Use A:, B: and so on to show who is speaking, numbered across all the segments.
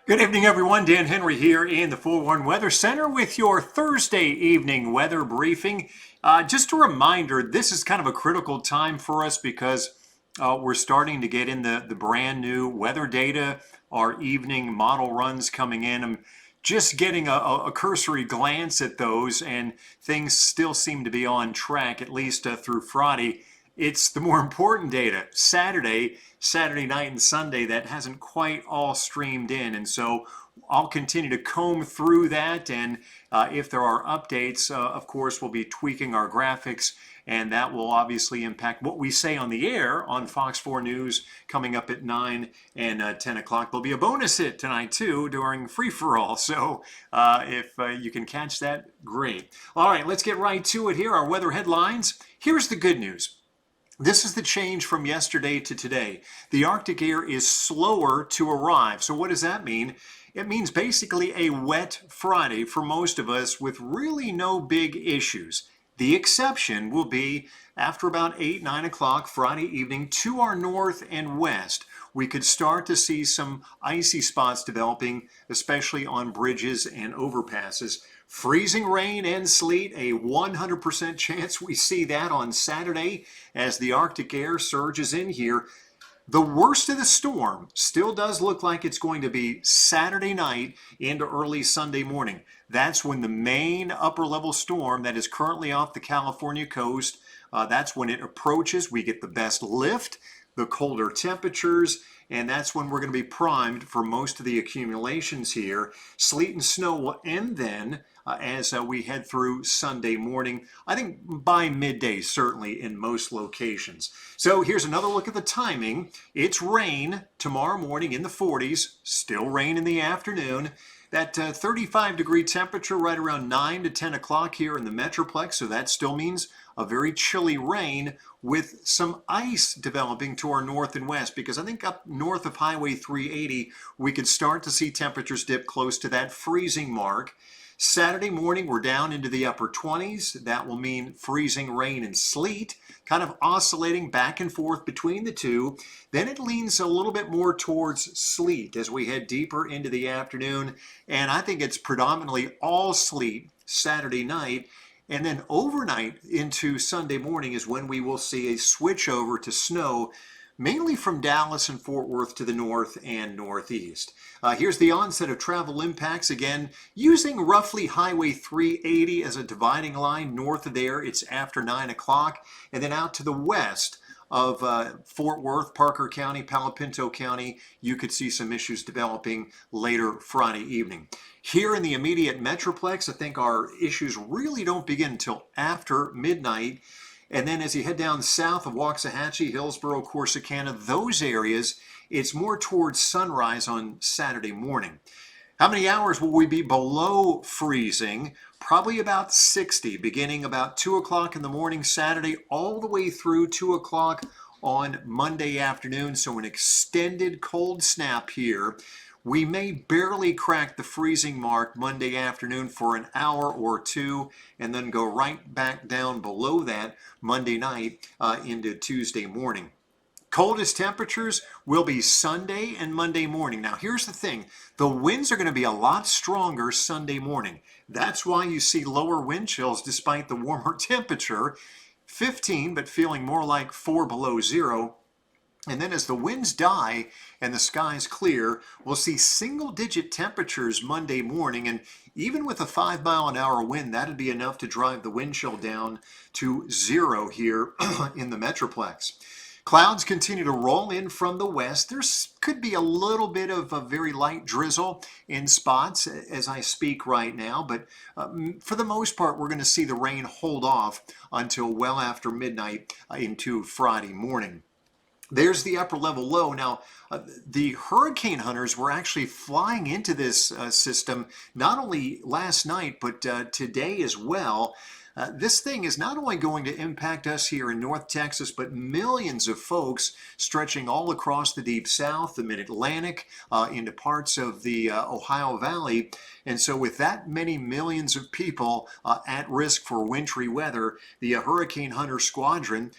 A: Good evening, everyone. Dan Henry here in the 4-1 Weather Center with your Thursday evening weather briefing. Just a reminder, this is kind of a critical time for us because we're starting to get in the brand new weather data, our evening model runs coming in. I'm just getting a cursory glance at those, and things still seem to be on track, at least through Friday. It's the more important data, Saturday night and Sunday, that hasn't quite all streamed in. And so I'll continue to comb through that. And if there are updates, of course, we'll be tweaking our graphics. And that will obviously impact what we say on the air on Fox 4 News coming up at 9 and 10 o'clock. There'll be a bonus hit tonight, too, during Free For All. So if you can catch that, great. All right, let's get right to it here. Our weather headlines. Here's the good news. This is the change from yesterday to today. The Arctic air is slower to arrive. So what does that mean? It means basically a wet Friday for most of us with really no big issues. The exception will be after about 8, 9 o'clock Friday evening to our north and west. We could start to see some icy spots developing, especially on bridges and overpasses. Freezing rain and sleet, a 100% chance we see that on Saturday as the Arctic air surges in here. The worst of the storm still does look like it's going to be Saturday night into early Sunday morning. That's when the main upper level storm that is currently off the California coast, that's when it approaches. We get the best lift, the colder temperatures, and that's when we're going to be primed for most of the accumulations here. Sleet and snow will end then as we head through Sunday morning, I think by midday, certainly in most locations. So here's another look at the timing. It's rain tomorrow morning in the 40s, still rain in the afternoon. That 35-degree temperature right around 9 to 10 o'clock here in the Metroplex, so that still means a very chilly rain with some ice developing to our north and west, because I think up north of Highway 380, we could start to see temperatures dip close to that freezing mark. Saturday morning, we're down into the upper 20s. That will mean freezing rain and sleet, kind of oscillating back and forth between the two. Then it leans a little bit more towards sleet as we head deeper into the afternoon. And I think it's predominantly all sleet Saturday night. And then overnight into Sunday morning is when we will see a switch over to snow, mainly from Dallas and Fort Worth to the north and northeast. Here's the onset of travel impacts. Again, using roughly Highway 380 as a dividing line. North of there, it's after 9 o'clock. And then out to the west of Fort Worth, Parker County, Palo Pinto County, you could see some issues developing later Friday evening. Here in the immediate Metroplex, I think our issues really don't begin until after midnight. And then as you head down south of Waxahachie, Hillsborough, Corsicana, those areas, it's more towards sunrise on Saturday morning. How many hours will we be below freezing? Probably about 60, beginning about 2 o'clock in the morning Saturday, all the way through 2 o'clock on Monday afternoon. So an extended cold snap here. We may barely crack the freezing mark Monday afternoon for an hour or two, and then go right back down below that Monday night into Tuesday morning. Coldest temperatures will be Sunday and Monday morning. Now, here's the thing. The winds are going to be a lot stronger Sunday morning. That's why you see lower wind chills despite the warmer temperature. 15, but feeling more like 4 below zero. And then as the winds die and the skies clear, we'll see single-digit temperatures Monday morning. And even with a 5-mile-an-hour wind, that'd be enough to drive the wind chill down to 0 here in the Metroplex. Clouds continue to roll in from the west. There could be a little bit of a very light drizzle in spots as I speak right now, but for the most part, we're going to see the rain hold off until well after midnight into Friday morning. There's the upper level low. Now, the hurricane hunters were actually flying into this system not only last night, but today as well. This thing is not only going to impact us here in North Texas, but millions of folks stretching all across the Deep South, the Mid-Atlantic, into parts of the Ohio Valley. And so with that many millions of people at risk for wintry weather, the Hurricane Hunter Squadron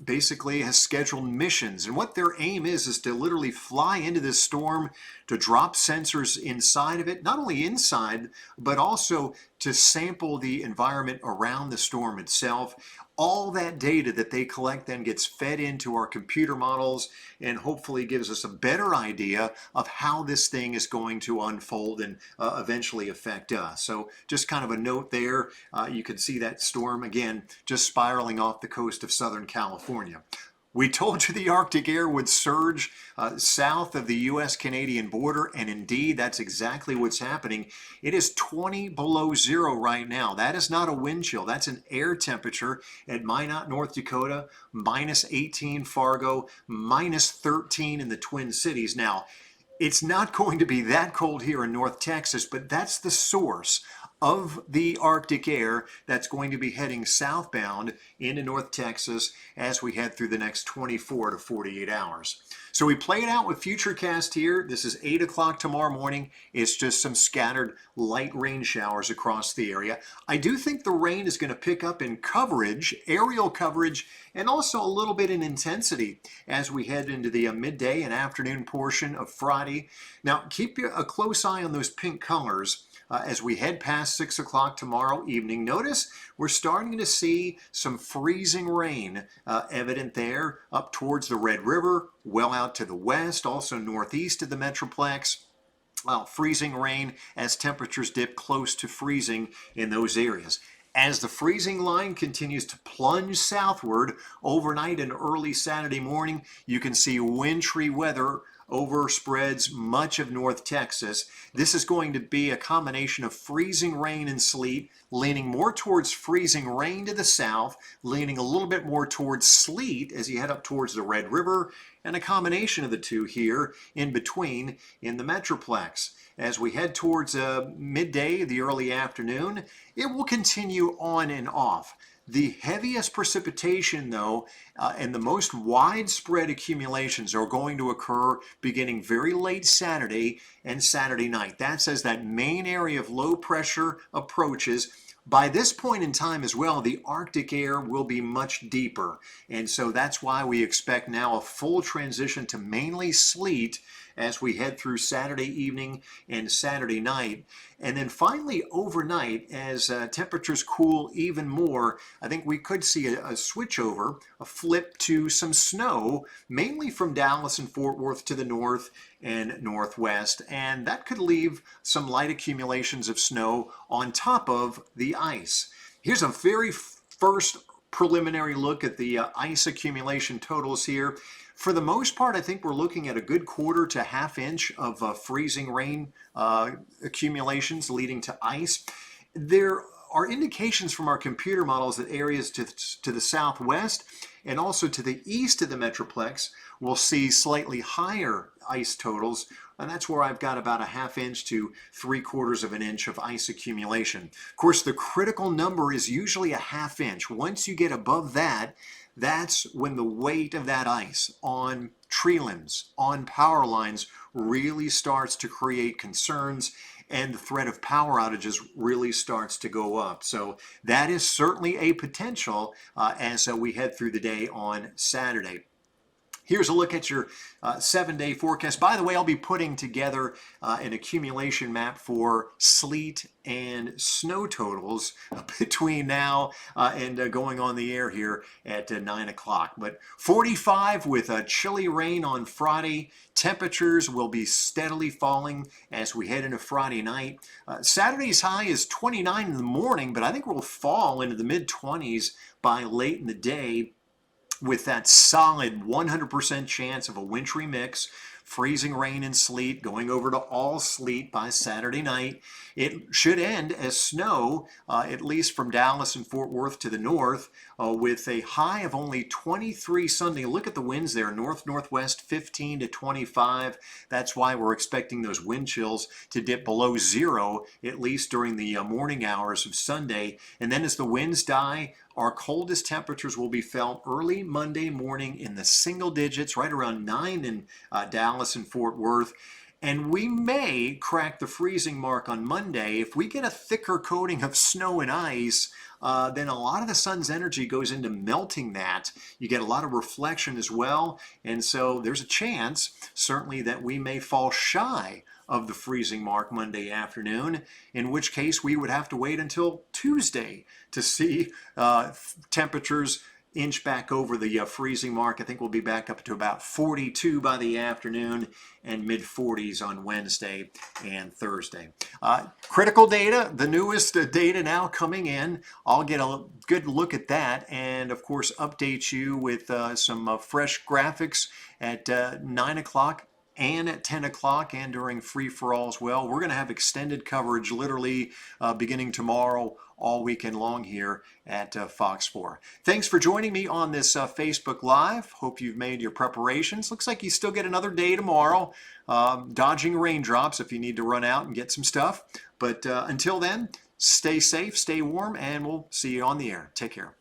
A: basically has scheduled missions. And what their aim is to literally fly into this storm, to drop sensors inside of it, not only inside, but also to sample the environment around the storm itself. All that data that they collect then gets fed into our computer models and hopefully gives us a better idea of how this thing is going to unfold and eventually affect us. So just kind of a note there. You can see that storm again just spiraling off the coast of Southern California. We told you the Arctic air would surge south of the U.S.-Canadian border, and indeed, that's exactly what's happening. It is 20 below zero right now. That is not a wind chill. That's an air temperature at Minot, North Dakota, minus 18 Fargo, minus 13 in the Twin Cities. Now, it's not going to be that cold here in North Texas, but that's the source of the Arctic air that's going to be heading southbound into North Texas as we head through the next 24 to 48 hours. So we play it out with Futurecast here. This is 8 o'clock tomorrow morning. It's just some scattered light rain showers across the area. I do think the rain is going to pick up in coverage, aerial coverage, and also a little bit in intensity as we head into the midday and afternoon portion of Friday. Now, keep a close eye on those pink colors. As we head past 6 o'clock tomorrow evening, notice we're starting to see some freezing rain evident there up towards the Red River, well out to the west, also northeast of the Metroplex. Freezing rain as temperatures dip close to freezing in those areas. As the freezing line continues to plunge southward overnight and early Saturday morning, you can see wintry weather overspreads much of North Texas. This is going to be a combination of freezing rain and sleet, leaning more towards freezing rain to the south, leaning a little bit more towards sleet as you head up towards the Red River, and a combination of the two here in between in the Metroplex. As we head towards midday, the early afternoon, it will continue on and off. The heaviest precipitation, though, and the most widespread accumulations are going to occur beginning very late Saturday and Saturday night. That's as that main area of low pressure approaches. By this point in time as well, the Arctic air will be much deeper. And so that's why we expect now a full transition to mainly sleet as we head through Saturday evening and Saturday night. And then finally overnight, as temperatures cool even more, I think we could see a switch over, a flip to some snow, mainly from Dallas and Fort Worth to the north and northwest. And that could leave some light accumulations of snow on top of the ice. Here's a very first preliminary look at the ice accumulation totals here. For the most part, I think we're looking at a good quarter to half inch of freezing rain accumulations leading to ice. There are indications from our computer models that areas to the southwest and also to the east of the Metroplex will see slightly higher ice totals, and that's where I've got about a half inch to 3/4 of an inch of ice accumulation. Of course, the critical number is usually a half inch. Once you get above that, that's when the weight of that ice on tree limbs, on power lines, really starts to create concerns, and the threat of power outages really starts to go up. So that is certainly a potential as we head through the day on Saturday. Here's a look at your 7-day forecast. By the way, I'll be putting together an accumulation map for sleet and snow totals between now and going on the air here at 9 o'clock. But 45 with chilly rain on Friday. Temperatures will be steadily falling as we head into Friday night. Saturday's high is 29 in the morning, but I think we'll fall into the mid-20s by late in the day, with that solid 100% chance of a wintry mix freezing rain and sleet, going over to all sleet by Saturday night. It should end as snow, at least from Dallas and Fort Worth to the north, with a high of only 23 Sunday. Look at the winds there, north-northwest 15 to 25. That's why we're expecting those wind chills to dip below zero, at least during the morning hours of Sunday. And then as the winds die, our coldest temperatures will be felt early Monday morning in the single digits, right around 9 in Dallas and Fort Worth. And we may crack the freezing mark on Monday. If we get a thicker coating of snow and ice, then a lot of the sun's energy goes into melting that. You get a lot of reflection as well. And so there's a chance, certainly, that we may fall shy of the freezing mark Monday afternoon, in which case we would have to wait until Tuesday to see temperatures inch back over the freezing mark. I think we'll be back up to about 42 by the afternoon and mid 40s on Wednesday and Thursday. Critical data, the newest data now coming in. I'll get a good look at that and of course update you with some fresh graphics at 9 o'clock and at 10 o'clock and during free-for-all as well. We're going to have extended coverage literally beginning tomorrow all weekend long here at Fox 4. Thanks for joining me on this Facebook Live. Hope you've made your preparations. Looks like you still get another day tomorrow, dodging raindrops if you need to run out and get some stuff. But until then, stay safe, stay warm, and we'll see you on the air. Take care.